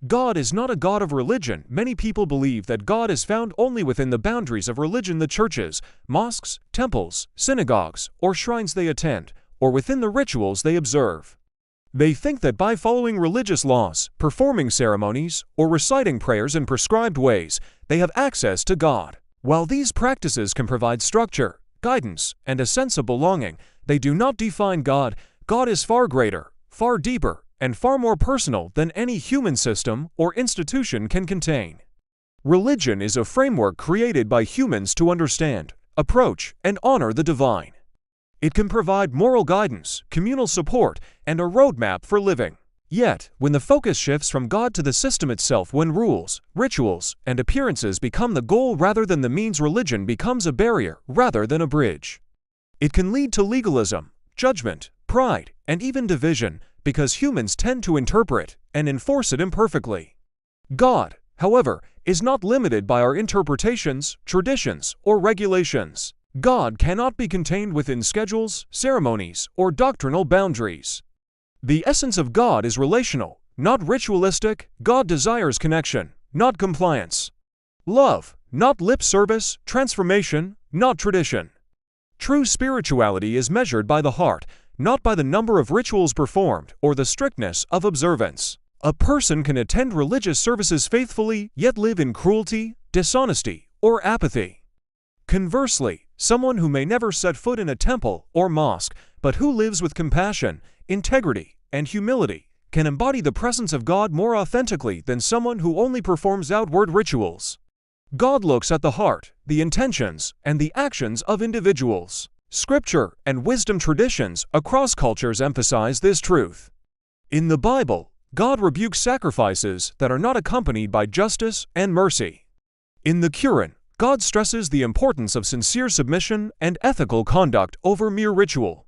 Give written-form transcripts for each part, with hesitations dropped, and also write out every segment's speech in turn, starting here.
God is not a God of religion. Many people believe that God is found only within the boundaries of religion, the churches, mosques, temples, synagogues, or shrines they attend, or within the rituals they observe. They think that by following religious laws, performing ceremonies, or reciting prayers in prescribed ways, they have access to God. While these practices can provide structure, guidance, and a sense of belonging, they do not define God. God is far greater, far deeper, and far more personal than any human system or institution can contain. Religion is a framework created by humans to understand, approach, and honor the divine. It can provide moral guidance, communal support, and a roadmap for living. Yet, when the focus shifts from God to the system itself, when rules, rituals, and appearances become the goal rather than the means, religion becomes a barrier rather than a bridge. It can lead to legalism, judgment, pride, and even division, because humans tend to interpret and enforce it imperfectly. God, however, is not limited by our interpretations, traditions, or regulations. God cannot be contained within schedules, ceremonies, or doctrinal boundaries. The essence of God is relational, not ritualistic. God desires connection, not compliance. Love, not lip service. Transformation, not tradition. True spirituality is measured by the heart, not by the number of rituals performed or the strictness of observance. A person can attend religious services faithfully, yet live in cruelty, dishonesty, or apathy. Conversely, someone who may never set foot in a temple or mosque, but who lives with compassion, integrity, and humility, can embody the presence of God more authentically than someone who only performs outward rituals. God looks at the heart, the intentions, and the actions of individuals. Scripture and wisdom traditions across cultures emphasize this truth. In the Bible, God rebukes sacrifices that are not accompanied by justice and mercy. In the Quran, God stresses the importance of sincere submission and ethical conduct over mere ritual.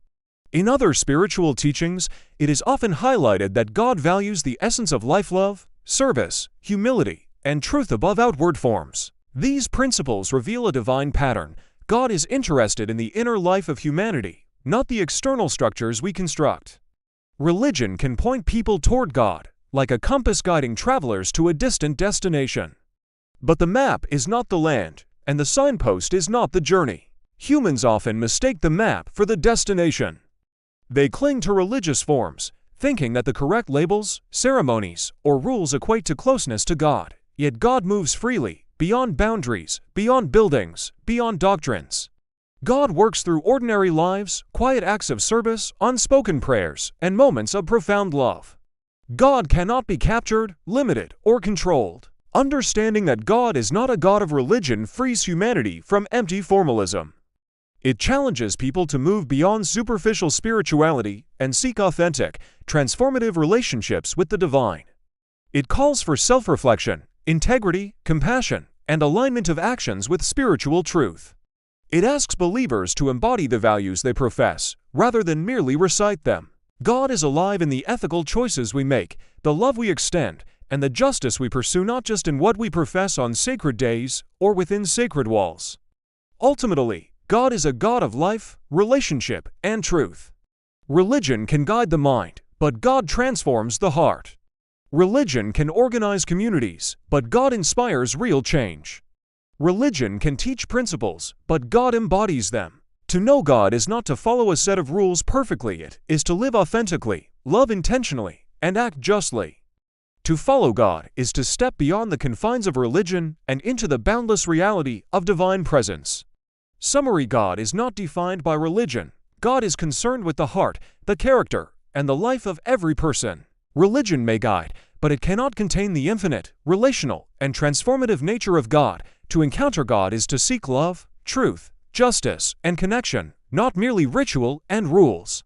In other spiritual teachings, it is often highlighted that God values the essence of life, love, service, humility, and truth above outward forms. These principles reveal a divine pattern. God is interested in the inner life of humanity, not the external structures we construct. Religion can point people toward God, like a compass guiding travelers to a distant destination. But the map is not the land, and the signpost is not the journey. Humans often mistake the map for the destination. They cling to religious forms, thinking that the correct labels, ceremonies, or rules equate to closeness to God. Yet God moves freely, beyond boundaries, beyond buildings, beyond doctrines. God works through ordinary lives, quiet acts of service, unspoken prayers, and moments of profound love. God cannot be captured, limited, or controlled. Understanding that God is not a God of religion frees humanity from empty formalism. It challenges people to move beyond superficial spirituality and seek authentic, transformative relationships with the divine. It calls for self-reflection, integrity, compassion, and alignment of actions with spiritual truth. It asks believers to embody the values they profess, rather than merely recite them. God is alive in the ethical choices we make, the love we extend, and the justice we pursue, not just in what we profess on sacred days or within sacred walls. Ultimately, God is a God of life, relationship, and truth. Religion can guide the mind, but God transforms the heart. Religion can organize communities, but God inspires real change. Religion can teach principles, but God embodies them. To know God is not to follow a set of rules perfectly, it is to live authentically, love intentionally, and act justly. To follow God is to step beyond the confines of religion and into the boundless reality of divine presence. Summary: God is not defined by religion. God is concerned with the heart, the character, and the life of every person. Religion may guide, but it cannot contain the infinite, relational, and transformative nature of God. To encounter God is to seek love, truth, justice, and connection, not merely ritual and rules.